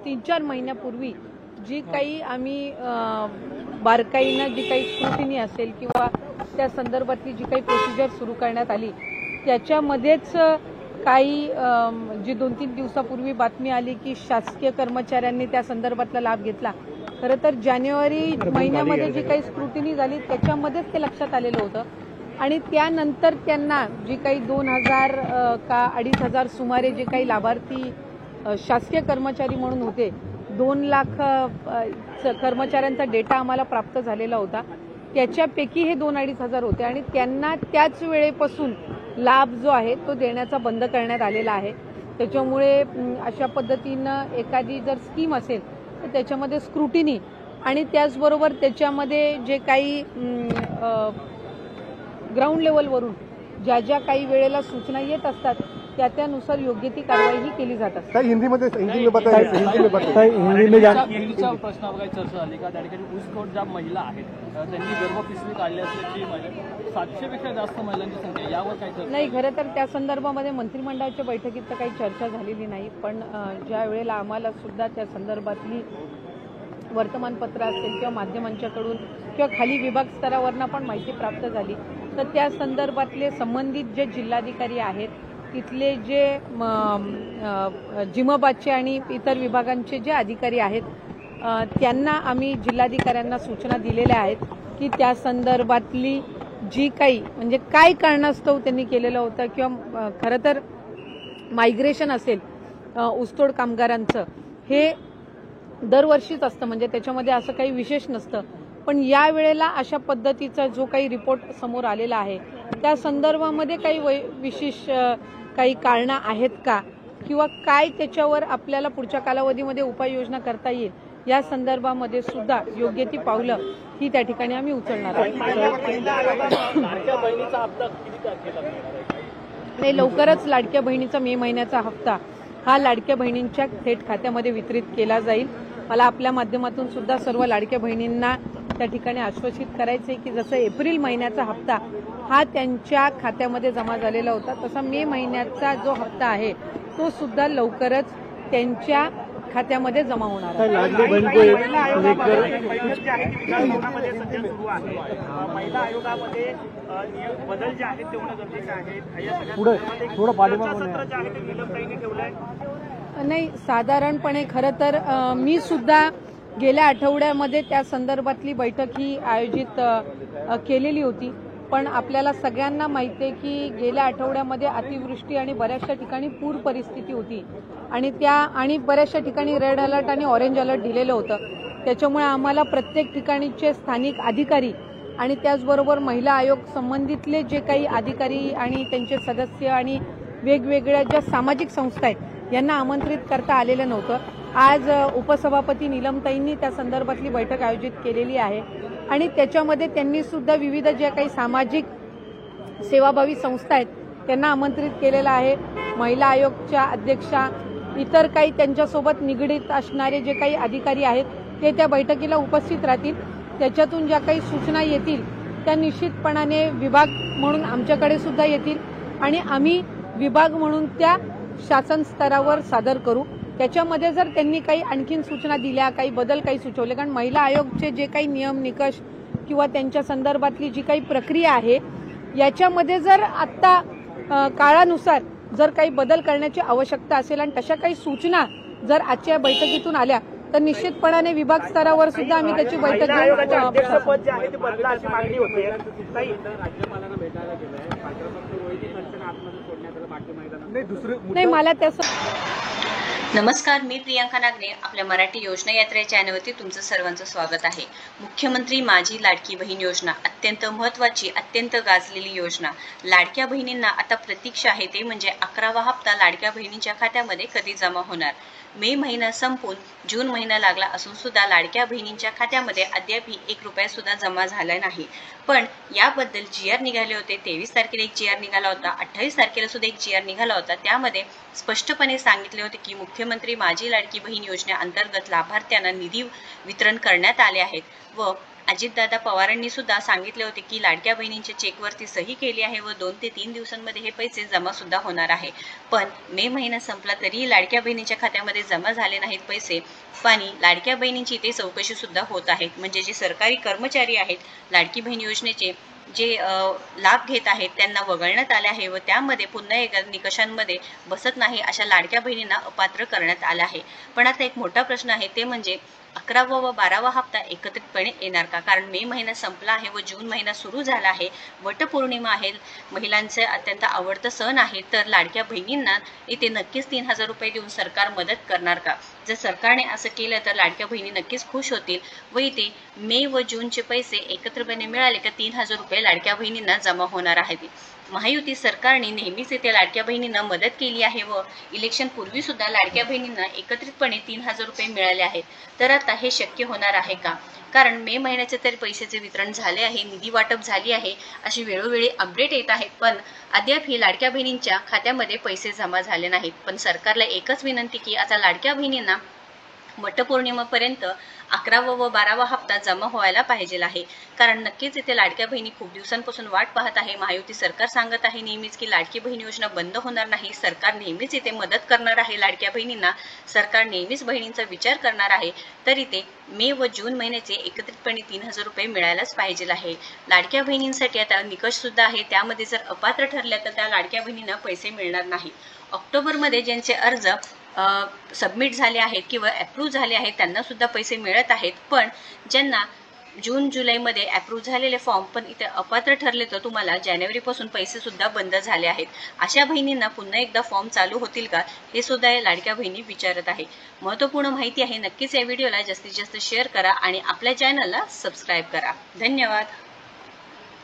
3-4 महिन्यापूर्वी जी काही आम्ही बारकाईनं जी काही स्क्रुटिनी असेल किंवा त्या संदर्भातली जी काही प्रोसिजर सुरू करण्यात आली त्याच्यामध्येच काही जी 2-3 दिवसापूर्वी बातमी आली की शासकीय कर्मचाऱ्यांनी त्या संदर्भातला लाभ घेतला। खरं तर जानेवारी महिन्यामध्ये जी काही स्क्रुटिनी झाली त्याच्यामध्येच ते लक्षात आलेलं होतं आणि त्यानंतर त्यांना जी काही 2,000 का 2,500 सुमारे जे काही लाभार्थी शासकीय कर्मचारी म्हणून होते 2 लाख कर्मचाऱ्यांचा डेटा आम्हाला प्राप्त झालेला होता। त्याच्यापैकी हे 2,000-2,500 होते आणि त्यांना त्याच वेळेपासून लाभ जो आहे तो देण्याचा बंद करण्यात आलेला आहे। त्याच्यामुळे अशा पद्धतीनं एखादी जर स्कीम असेल तर त्याच्यामध्ये स्क्रुटिनी आणि त्याचबरोबर त्याच्यामध्ये जे काही ग्राउंड लेवलवरून ज्या काही वेळेला सूचना येत असतात त्यानुसार योग्य ती कारवाई केली जात असते। हिंदी में प्रश्न काही चर्चा झाली का? त्या ठिकाणी ऊसतोड ज्या महिला आहेत त्यांनी गर्भपिशवी काढली असल्याची 700पेक्षा जास्त महिलांची संख्या, यावर काही चर्चा नाही? खरं तर त्या संदर्भामध्ये मंत्रिमंडळाच्या बैठकीत तर काही चर्चा झालेली नाही, पण ज्या वेळेला आम्हाला सुद्धा त्या संदर्भातली वर्तमानपत्र असेल किंवा माध्यमांच्याकडून किंवा खाली विभाग स्तरावरनं पण माहिती प्राप्त झाली तर त्या संदर्भातले संबंधित जे जिल्हाधिकारी आहेत तिथले जे जिमबादचे आणि इतर विभागांचे जे अधिकारी आहेत त्यांना आम्ही जिल्हाधिकाऱ्यांना सूचना दिलेल्या आहेत की त्या संदर्भातली जी काही म्हणजे काय कारणास्तव त्यांनी केलेलं होतं किंवा खरं तर मायग्रेशन असेल ऊसतोड कामगारांचं हे दरवर्षीच असतं, म्हणजे त्याच्यामध्ये असं काही विशेष नसतं, पण या वेळेला अशा पद्धतीचा जो काही रिपोर्ट समोर आलेला आहे त्या संदर्भामध्ये काही विशेष काही कारणं आहेत का किंवा काय त्याच्यावर आपल्याला पुढच्या कालावधीमध्ये उपाययोजना करता येईल या संदर्भामध्ये सुद्धा योग्य ती पावलं ही त्या ठिकाणी आम्ही उचलणार आहोत। नाही, लवकरच लाडक्या बहिणीचा मे महिन्याचा हप्ता हा लाडक्या बहिणींच्या थेट खात्यामध्ये वितरित केला जाईल। मला आपल्या माध्यमातून सुद्धा सर्व लाडक्या बहिणींना त्या ठिकाणी आश्वासित करायचं आहे की जसं एप्रिल महिन्याचा हप्ता हा त्यांच्या खात्यामध्ये जमा झालेला होता तसा मे महिन्याचा जो हप्ता आहे तो सुद्धा लवकरच त्यांच्या खात्यामध्ये जमा होणार आहे। महिला आयोगामध्ये बदल जे आहेत ते होणं गरजेचं आहे। नाही, साधारणपणे खरं तर मी सुद्धा गेल्या आठवड्यामध्ये त्या संदर्भातली बैठक ही आयोजित केलेली होती, पण आपल्याला सगळ्यांना माहिती आहे की गेल्या आठवड्यामध्ये अतिवृष्टी आणि बऱ्याचशा ठिकाणी पूर परिस्थिती होती आणि बऱ्याचशा ठिकाणी रेड अलर्ट आणि ऑरेंज अलर्ट दिलेलं होतं। त्याच्यामुळे आम्हाला प्रत्येक ठिकाणीचे स्थानिक अधिकारी आणि त्याचबरोबर महिला आयोग संबंधितले जे काही अधिकारी आणि त्यांचे सदस्य आणि वेगवेगळ्या ज्या सामाजिक संस्था आहेत यांना आमंत्रित करता आलेलं नव्हतं। आज उपसभापती नीलमताईंनी त्या संदर्भातली बैठक आयोजित केलेली आहे आणि त्याच्यामध्ये त्यांनी सुद्धा विविध ज्या काही सामाजिक सेवाभावी संस्था आहेत त्यांना आमंत्रित केलेलं आहे। महिला आयोगच्या अध्यक्षा, इतर काही त्यांच्यासोबत निगडीत असणारे जे काही अधिकारी आहेत ते त्या बैठकीला उपस्थित राहतील। त्याच्यातून ज्या काही सूचना येतील त्या निश्चितपणाने विभाग म्हणून आमच्याकडे सुद्धा येतील आणि आम्ही विभाग म्हणून त्या शासन स्तरावर सादर करू। त्याच्यामध्ये जर त्यांनी काही आणखीन सूचना दिल्या, काही बदल काही सुचवले, कारण महिला आयोगचे जे काही नियम निकष किंवा त्यांच्या संदर्भातली जी काही प्रक्रिया आहे याच्यामध्ये जर आत्ता काळानुसार जर काही बदल करण्याची आवश्यकता असेल आणि तशा काही सूचना जर आजच्या बैठकीतून आल्या तर निश्चितपणाने विभाग स्तरावर सुद्धा आम्ही त्याची बैठक घेऊ। अध्यक्षपद जे आहे ते बदला अशी मागणी होते। नाही, मला त्याचं नमस्कार, मी प्रियांका नागने। आपल्या मराठी योजना यात्रे चॅनलवरती तुमचं सर्वांचं स्वागत आहे। मुख्यमंत्री माझी लाडकी बहीण योजना अत्यंत महत्त्वाची, अत्यंत गाजलेली योजना। लाडक्या बहिणींना आता प्रतीक्षा आहे ते म्हणजे 11वा हप्ता लाडक्या बहिणींच्या खात्यामध्ये कधी जमा होणार। मे महिना संपून जून महिना लागला असून सुद्धा लाडक्या बहिणींच्या खात्यामध्ये अद्यापही 1 रुपया सुद्धा जमा झाला नाही। पण याबद्दल GR निघाले होते। 23 तारखेला एक GR निघाला होता, 28 तारखेला सुद्धा एक GR निघाला होता। त्यामध्ये स्पष्टपणे सांगितले होते की मुख्यमंत्री माझी लाडकी बहीण योजनेअंतर्गत लाभार्थ्यांना निधी वितरण करण्यात आले आहेत व अजितदादा पवारांनी सुद्धा सांगितले होते की लाडक्या बहिणींच्या चेकवरती सही केली आहे व 2 ते 3 दिवसांमध्ये हे पैसे जमा सुद्धा होणार आहे. पण मे महिना संपला तरीही लाडक्या बहिणींच्या खात्यामध्ये जमा झाले नाहीत पैसे. आणि लाडक्या बहिणींची इथे चौकशी सुद्धा होत आहे. म्हणजे जे सरकारी कर्मचारी आहेत लाडकी बहीण योजनेचे जे लाभ घेत आहेत त्यांना वगळण्यात आले आहे व त्यामध्ये पुन्हा एकदा निकषांमध्ये बसत नाही अशा लाडक्या बहिणींना अपात्र करण्यात आले आहे. पण आता एक मोठा प्रश्न आहे ते म्हणजे 11वा व 12वा हप्ता एकत्रितपणे येणार का? कारण मे महिना संपला आहे व जून महिना सुरू झाला आहे. वटपौर्णिमा आहे, महिलांचे अत्यंत आवडतं सण आहे. तर लाडक्या बहिणींना इथे नक्कीच 3,000 रुपये देऊन सरकार मदत करणार का? जर सरकारने असं केलं तर लाडक्या बहिणी नक्कीच खुश होतील व इथे मे व जूनचे पैसे एकत्रपणे मिळाले का 3,000 रुपये लाडक्या बहिणींना जमा होणार आहेत. महायुती सरकारने नेहमीच येथे लाडक्या बहिणींना मदत केली आहे व इलेक्शन पूर्वी सुद्धा लाडक्या बहिणींना एकत्रितपणे 3,000 रुपये मिळाले आहेत. तर आता हे शक्य होणार आहे का? कारण मे महिन्याचे तरी पैशाचे वितरण झाले आहे, निधी वाटप झाली आहे, अशी वेळोवेळी अपडेट येत आहेत. पण अद्याप ही लाडक्या बहिणींच्या खात्यामध्ये पैसे जमा झाले नाहीत. पण सरकारला एकच विनंती की आता लाडक्या बहिणींना वटपौर्णिमेपर्यंत 11वा व 12वा हप्ता जमा व्हायला पाहिजे आहे. कारण नक्कीच इथे लाडक्या बहिणी खूप दिवसांपासून वाट पाहत आहे. महायुती सरकार सांगत आहे नेहमीच की लाडकी बहीण योजना बंद होणार नाही. सरकार नेहमीच इथे मदत करणार आहे लाडक्या बहिणींना. सरकार नेहमीच बहिणींचा विचार करणार आहे. तर इथे मे व जून महिन्याचे एकत्रितपणे 3,000 रुपये मिळायलाच पाहिजे आहे. लाडक्या बहिणींसाठी आता निकष सुद्धा आहे. त्यामध्ये जर अपात्र ठरल्या तर त्या लाडक्या बहिणींना पैसे मिळणार नाही. ऑक्टोबरमध्ये ज्यांचे अर्ज सबमिट झाले आहेत किंवा अप्रूव्ह झाले आहेत त्यांना सुद्धा पैसे मिळत आहेत. पण ज्यांना जून जुलैमध्ये अप्रूव्ह झालेले फॉर्म पण इथे अपात्र ठरले तर तुम्हाला जानेवारीपासून पैसे सुद्धा बंद झाले आहेत. अशा बहिणींना पुन्हा एकदा फॉर्म चालू होतील का हे सुद्धा या लाडक्या बहिणी विचारत आहे. महत्त्वपूर्ण माहिती आहे. नक्कीच या व्हिडिओला जास्तीत जास्त शेअर करा आणि आपल्या चॅनलला सबस्क्राईब करा. धन्यवाद.